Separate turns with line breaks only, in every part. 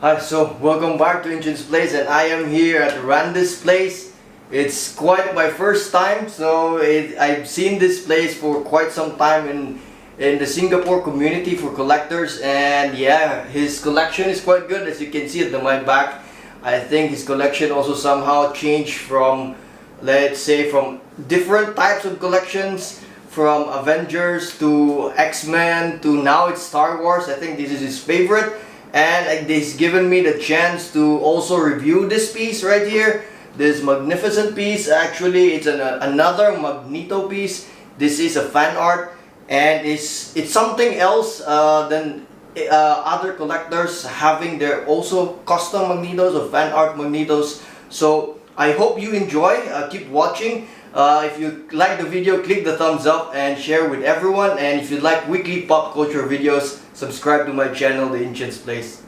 Hi, so welcome back to NCHANZPLACE, and I am here at Randy's place. It's quite my first time, so I've seen this place for quite some time in the Singapore community for collectors, and yeah, his collection is quite good, as you can see at my back. I think his collection also somehow changed from, let's say, from different types of collections, from Avengers to X-Men to now it's Star Wars. I think this is his favorite. And he's given me the chance to also review this piece right here, this magnificent piece. Actually, it's another Magneto piece. This is a fan art, and it's something else than other collectors having their also custom Magnetos or fan art Magnetos. So I hope you enjoy. Keep watching. If you like the video, click the thumbs up and share with everyone. And if you like weekly pop culture videos, subscribe to my channel, The NCHANZPLACE.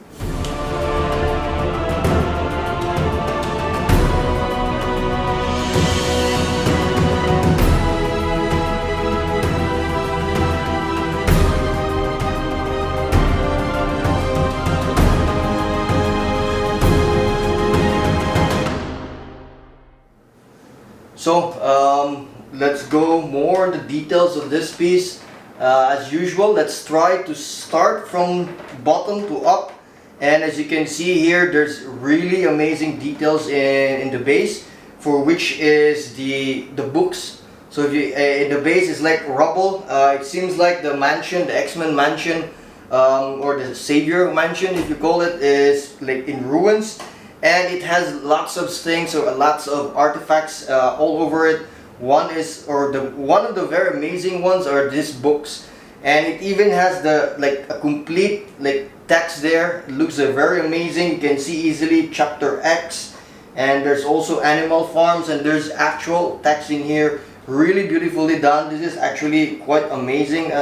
So let's go more the details of this piece. As usual, let's try to start from bottom to up, and as you can see here, there's really amazing details in the base, for which is the books. So if you in the base is like rubble. It seems like the mansion, the X-Men mansion, or the Savior mansion, if you call it, is like in ruins. And it has lots of things or lots of artifacts all over it. One of the very amazing ones are these books, and it even has a complete text there. It looks very amazing. You can see easily chapter X, and there's also animal farms, and there's actual text in here. Really beautifully done. This is actually quite amazing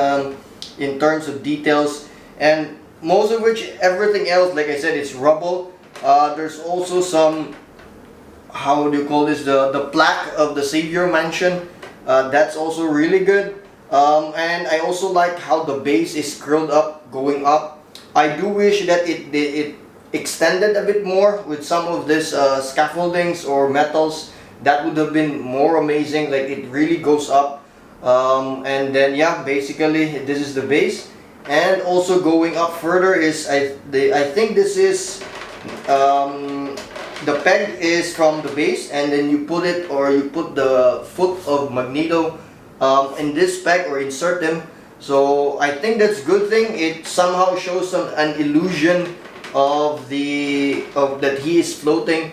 in terms of details, and most of which everything else, like I said, it's rubble. There's also some, how do you call this, the plaque of the Savior mansion. That's also really good. And I also like how the base is curled up, going up. I do wish that it extended a bit more with some of this scaffoldings or metals. That would have been more amazing. Like, it really goes up. And then yeah, basically this is the base. And also going up further is I think this is the peg is from the base, and then you put it, or you put the foot of Magneto in this peg or insert him. So I think that's a good thing. It somehow shows an illusion of that he is floating.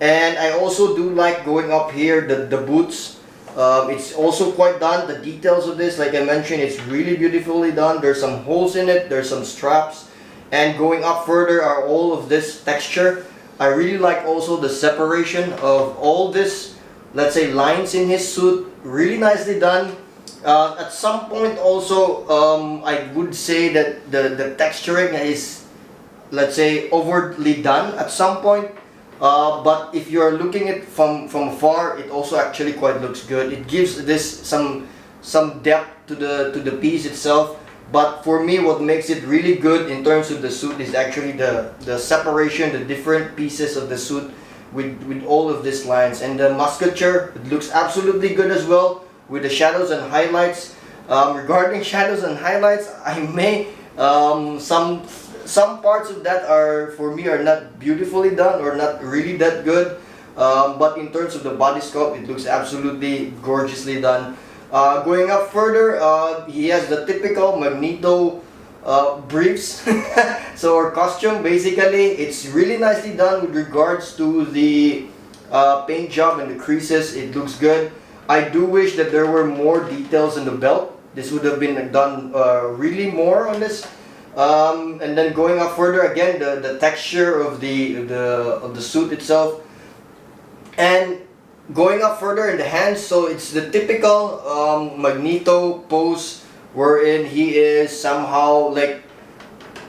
And I also do like going up here the boots. It's also quite done. The details of this, like I mentioned, it's really beautifully done. There's some holes in it, there's some straps. And going up further are all of this texture. I really like also the separation of all this, let's say, lines in his suit. Really nicely done. At some point also, I would say that the texturing is, let's say, overtly done at some point. But if you're looking at from afar, it also actually quite looks good. It gives this some depth to the piece itself. But for me, what makes it really good in terms of the suit is actually the separation, the different pieces of the suit with all of these lines. And the musculature, it looks absolutely good as well with the shadows and highlights. Regarding shadows and highlights, I may some parts of that are, for me, are not beautifully done or not really that good. But in terms of the body sculpt, it looks absolutely gorgeously done. Going up further, he has the typical Magneto briefs, so, or costume. Basically, it's really nicely done with regards to the paint job and the creases. It looks good. I do wish that there were more details in the belt. This would have been done really more on this. And then going up further, again, the texture of the suit itself. And going up further in the hands, so it's the typical Magneto pose, wherein he is somehow like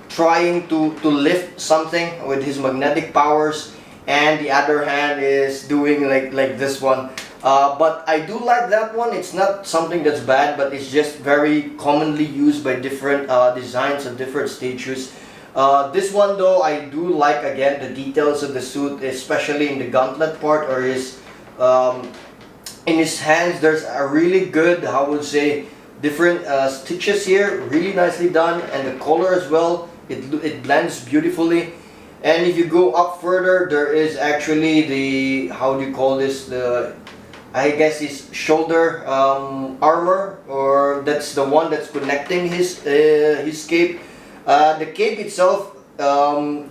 trying to lift something with his magnetic powers, and the other hand is doing like this one. But I do like that one. It's not something that's bad, but it's just very commonly used by different designs of different statues. This one though, I do like again the details of the suit, especially in the gauntlet part or his in his hands. There's a really good, I would say, different stitches here, really nicely done, and the color as well. It blends beautifully. And if you go up further, there is actually the, how do you call this, the, I guess his shoulder armor, or that's the one that's connecting his cape. The cape itself,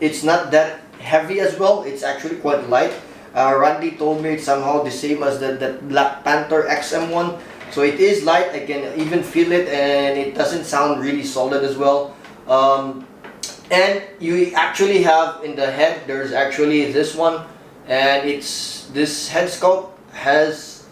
it's not that heavy as well. It's actually quite light. Randy told me it's somehow the same as the Black Panther XM1. So it is light. I can even feel it, and it doesn't sound really solid as well. And you actually have in the head, there's actually this one, and it's this head sculpt has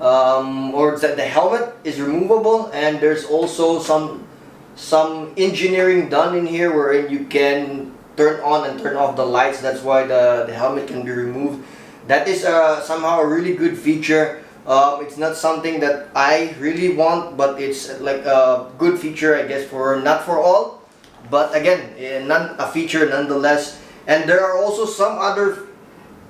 or the helmet is removable, and there's also some engineering done in here wherein you can turn on and turn off the lights. That's why the helmet can be removed. That is somehow a really good feature. It's not something that I really want, but it's like a good feature, I guess, for not for all, but again, a feature nonetheless. And there are also some other,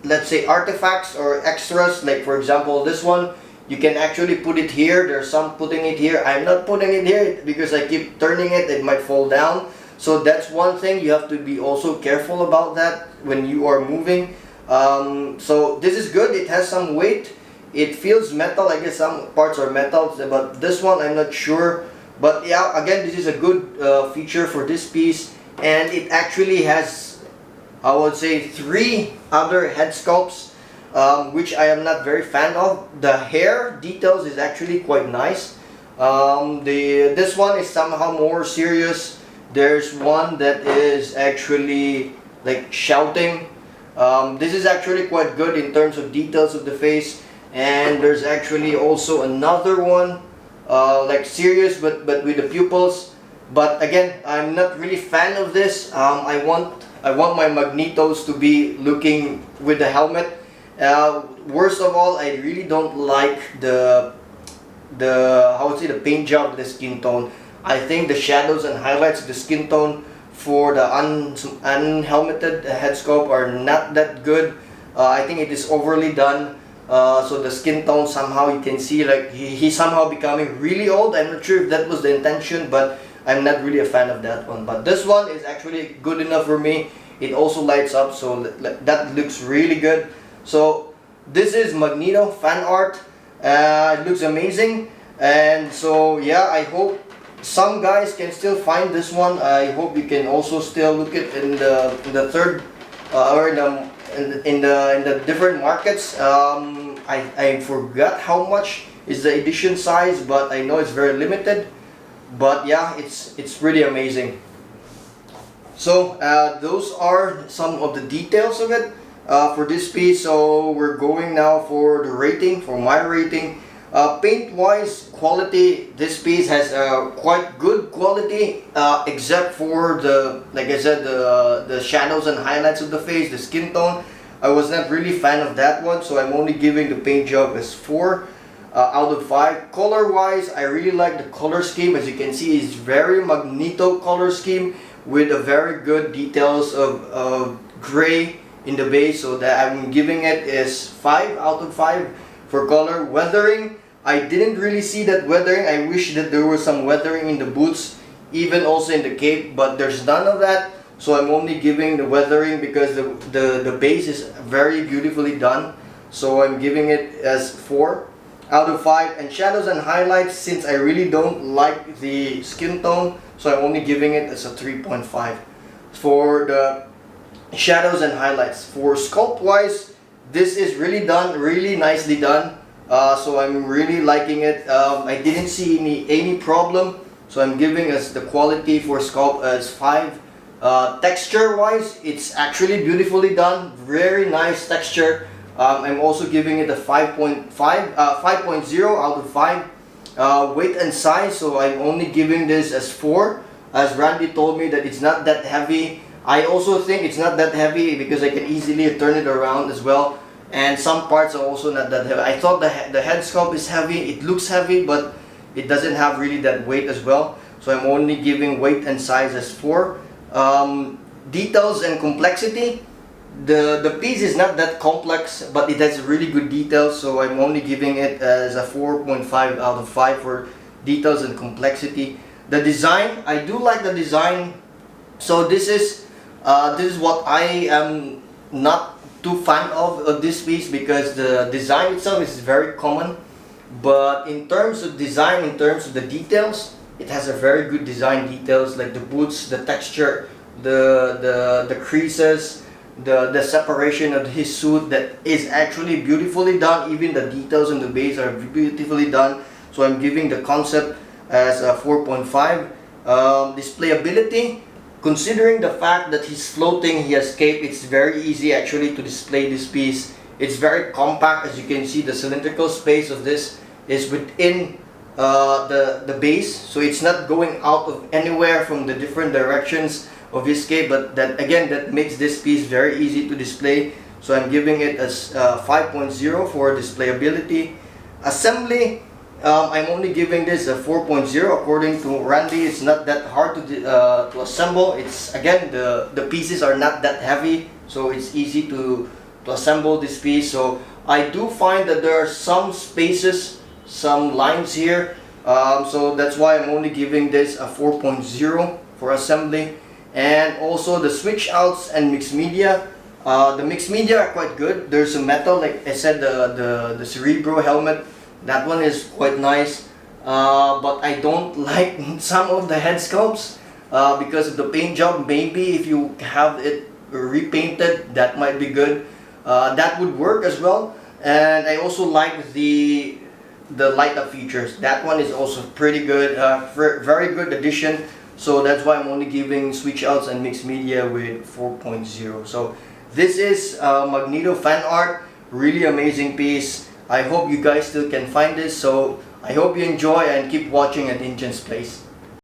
let's say, artifacts or extras, like for example this one. You can actually put it here. There's some putting it here. I'm not putting it here because I keep turning it. It might fall down. So that's one thing. You have to be also careful about that when you are moving. So this is good. It has some weight. It feels metal. I guess some parts are metal, but this one I'm not sure. But yeah, again, this is a good feature for this piece. And it actually has, I would say, 3 other head sculpts, which I am not very fan of. The hair details is actually quite nice. This one is somehow more serious. There's one that is actually like shouting. This is actually quite good in terms of details of the face. And there's actually also another one like serious but with the pupils. But again, I'm not really fan of this. I want my Magnetos to be looking with the helmet. Worst of all, I really don't like the how would say the paint job of the skin tone. I think the shadows and highlights of the skin tone for the unhelmeted head sculpt are not that good. I think it is overly done. So the skin tone, somehow you can see like he's somehow becoming really old. I'm not sure if that was the intention, but I'm not really a fan of that one. But this one is actually good enough for me. It also lights up, so that looks really good. So this is Magneto Fan Art. It looks amazing, and so yeah, I hope some guys can still find this one. I hope you can also still look it in the third or in the different markets. I forgot how much is the edition size, but I know it's very limited. But yeah, it's pretty amazing. So those are some of the details of it for this piece. So we're going now for the rating, for my rating. Paint wise quality, this piece has quite good quality, except for the, like I said, the shadows and highlights of the face, the skin tone. I was not really fan of that one, so I'm only giving the paint job as 4 out of 5. Color wise, I really like the color scheme. As you can see, it's very Magneto color scheme with a very good details of gray in the base, so that I'm giving it is 5 out of 5 for color. Weathering, I didn't really see that weathering. I wish that there was some weathering in the boots, even also in the cape, but there's none of that. So I'm only giving the weathering because the base is very beautifully done. So I'm giving it as 4 out of 5. And shadows and highlights, since I really don't like the skin tone, so I'm only giving it as a 3.5 for the shadows and highlights. For sculpt wise, this is really done, really nicely done. So I'm really liking it. I didn't see any problem, so I'm giving us the quality for sculpt as 5. Texture wise, it's actually beautifully done, very nice texture. I'm also giving it a 5.0 out of 5. Weight and size, so I'm only giving this as 4, as Randy told me that it's not that heavy. I also think it's not that heavy because I can easily turn it around as well, and some parts are also not that heavy. I thought the head sculpt is heavy. It looks heavy, but it doesn't have really that weight as well, so I'm only giving weight and size as 4. Details and complexity. The piece is not that complex, but it has really good details, so I'm only giving it as a 4.5 out of 5 for details and complexity. The design, I do like the design. So this is what I am not too fan of this piece, because the design itself is very common, but in terms of design, in terms of the details, it has a very good design details, like the boots, the texture, the creases, the separation of his suit, that is actually beautifully done. Even the details in the base are beautifully done, so I'm giving the concept as a 4.5. Displayability, considering the fact that he's floating, he has cape, it's very easy actually to display this piece. It's very compact. As you can see, the cylindrical space of this is within the base, so it's not going out of anywhere from the different directions of his cape, but that again, that makes this piece very easy to display, so I'm giving it as 5.0 for displayability. Assembly, I'm only giving this a 4.0. According to Randy, it's not that hard to assemble. It's, again, the pieces are not that heavy, so it's easy to assemble this piece. So I do find that there are some spaces, some lines here, so that's why I'm only giving this a 4.0 for assembly. And also the switch outs and mixed media. The mixed media are quite good. There's a metal, like I said, the Cerebro helmet. That one is quite nice, but I don't like some of the head sculpts because of the paint job. Maybe if you have it repainted, that might be good. That would work as well. And I also like the light up features. That one is also pretty good, very good addition. So that's why I'm only giving switch outs and mixed media with 4.0. So this is Magneto Fan Art. Really amazing piece. I hope you guys still can find this. So I hope you enjoy and keep watching at NCHANZPLACE.